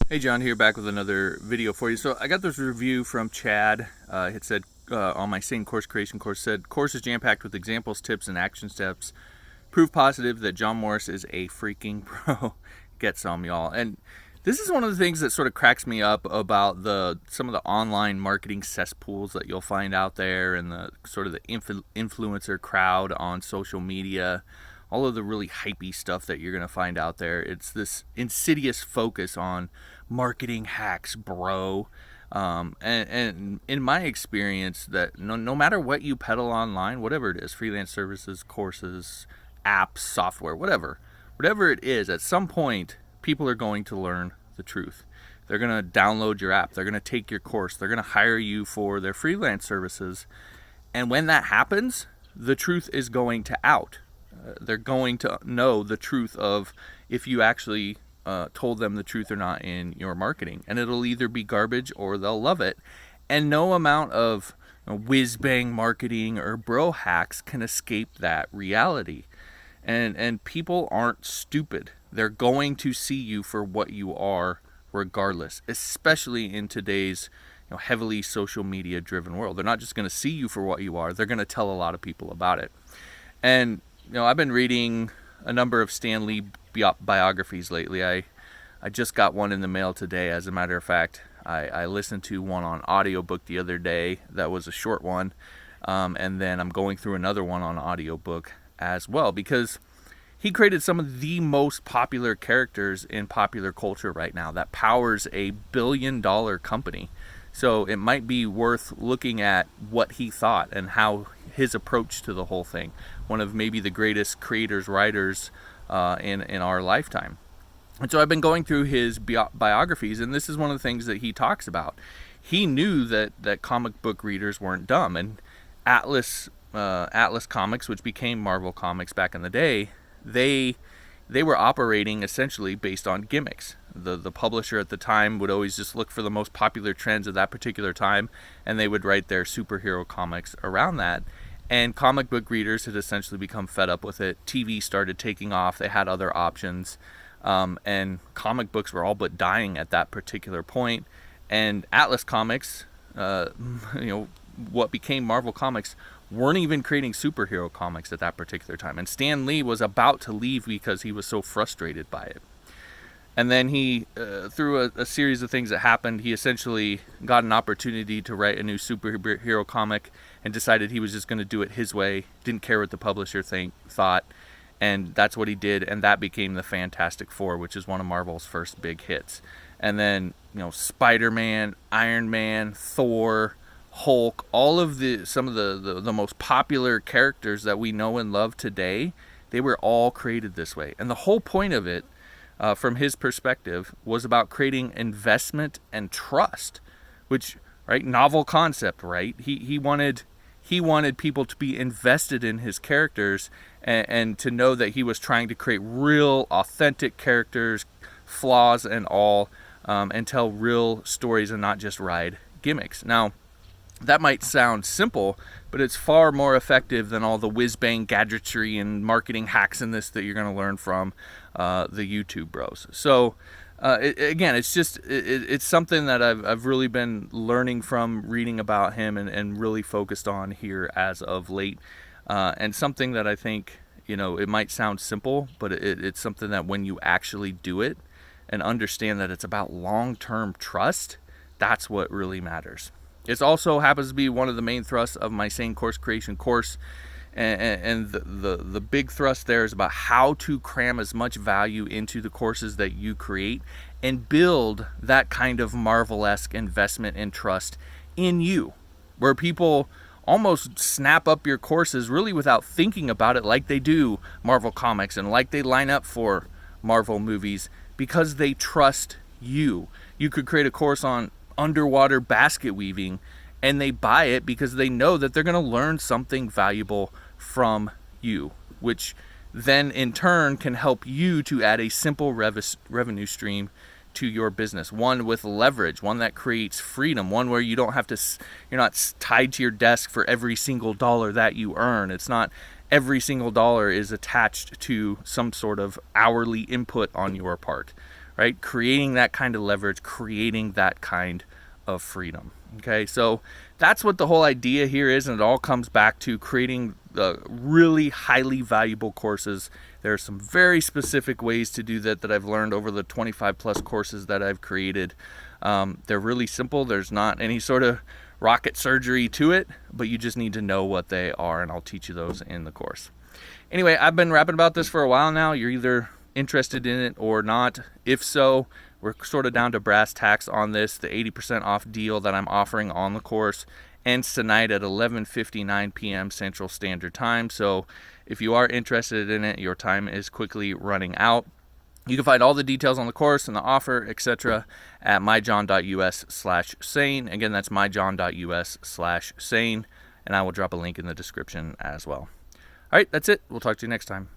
Hey John, here back with another video for you. So I got this review from Chad. It said on my same course creation course, said course is jam-packed with examples, tips, and action steps. Proof positive that John Morris is a freaking pro. Get some, y'all. And this is one of the things that sort of cracks me up about some of the online marketing cesspools that you'll find out there, and the sort of the influencer crowd on social media. All of the really hypey stuff that you're going to find out there. It's this insidious focus on marketing hacks, bro. And in my experience, that no matter what you peddle online, whatever it is, freelance services, courses, apps, software, whatever it is, at some point, people are going to learn the truth. They're going to download your app. They're going to take your course. They're going to hire you for their freelance services. And when that happens, the truth is going to out. They're going to know the truth of if you actually told them the truth or not in your marketing. And it'll either be garbage or they'll love it. And no amount of whiz-bang marketing or bro hacks can escape that reality. And people aren't stupid. They're going to see you for what you are regardless, especially in today's heavily social media driven world. They're not just going to see you for what you are. They're going to tell a lot of people about it. And I've been reading a number of Stan Lee biographies lately. I just got one in the mail today. As a matter of fact, I listened to one on audiobook the other day. That was a short one. And then I'm going through another one on audiobook as well, because he created some of the most popular characters in popular culture right now that powers a billion-dollar company. So it might be worth looking at what he thought and how his approach to the whole thing. One of maybe the greatest creators, writers in our lifetime. And so I've been going through his biographies, and this is one of the things that he talks about. He knew that comic book readers weren't dumb, and Atlas Comics, which became Marvel Comics back in the day, they were operating essentially based on gimmicks. The publisher at the time would always just look for the most popular trends of that particular time, and they would write their superhero comics around that. And comic book readers had essentially become fed up with it. TV started taking off. They had other options. And comic books were all but dying at that particular point. And Atlas Comics, what became Marvel Comics, weren't even creating superhero comics at that particular time. And Stan Lee was about to leave because he was so frustrated by it. And then he, through a series of things that happened, he essentially got an opportunity to write a new superhero comic and decided he was just going to do it his way. Didn't care what the publisher thought. And that's what he did. And that became the Fantastic Four, which is one of Marvel's first big hits. And then, Spider-Man, Iron Man, Thor, Hulk, all of some of the most popular characters that we know and love today, they were all created this way. And the whole point of it, from his perspective, was about creating investment and trust, which, right, novel concept, right? He wanted people to be invested in his characters and to know that he was trying to create real, authentic characters, flaws and all, and tell real stories and not just ride gimmicks. Now, that might sound simple, but it's far more effective than all the whiz-bang gadgetry and marketing hacks in this that you're going to learn from the YouTube bros. So, it's something that I've really been learning from, reading about him, and really focused on here as of late. And something that I think, it might sound simple, but it's something that when you actually do it and understand that it's about long-term trust, that's what really matters. It also happens to be one of the main thrusts of my Sane Course Creation course. And the big thrust there is about how to cram as much value into the courses that you create and build that kind of Marvel-esque investment and trust in you, where people almost snap up your courses really without thinking about it, like they do Marvel Comics and like they line up for Marvel movies, because they trust you. You could create a course on underwater basket weaving, and they buy it because they know that they're going to learn something valuable from you, which then in turn can help you to add a simple revenue stream to your business, one with leverage, one that creates freedom, one where you're not tied to your desk for every single dollar that you earn. It's not every single dollar is attached to some sort of hourly input on your part, right? Creating that kind of leverage, creating that kind of freedom. Okay, so that's what the whole idea here is, and it all comes back to creating really highly valuable courses. There are some very specific ways to do that I've learned over the 25 plus courses that I've created. They're really simple. There's not any sort of rocket surgery to it, but you just need to know what they are, and I'll teach you those in the course. Anyway, I've been rapping about this for a while now. You're either interested in it or not. If so, we're sort of down to brass tacks on this. The 80% off deal that I'm offering on the course ends tonight at 11:59 p.m. Central Standard Time. So if you are interested in it, your time is quickly running out. You can find all the details on the course and the offer, etc. at myjohn.us/sane. Again, that's myjohn.us/sane, and I will drop a link in the description as well. All right, that's it. We'll talk to you next time.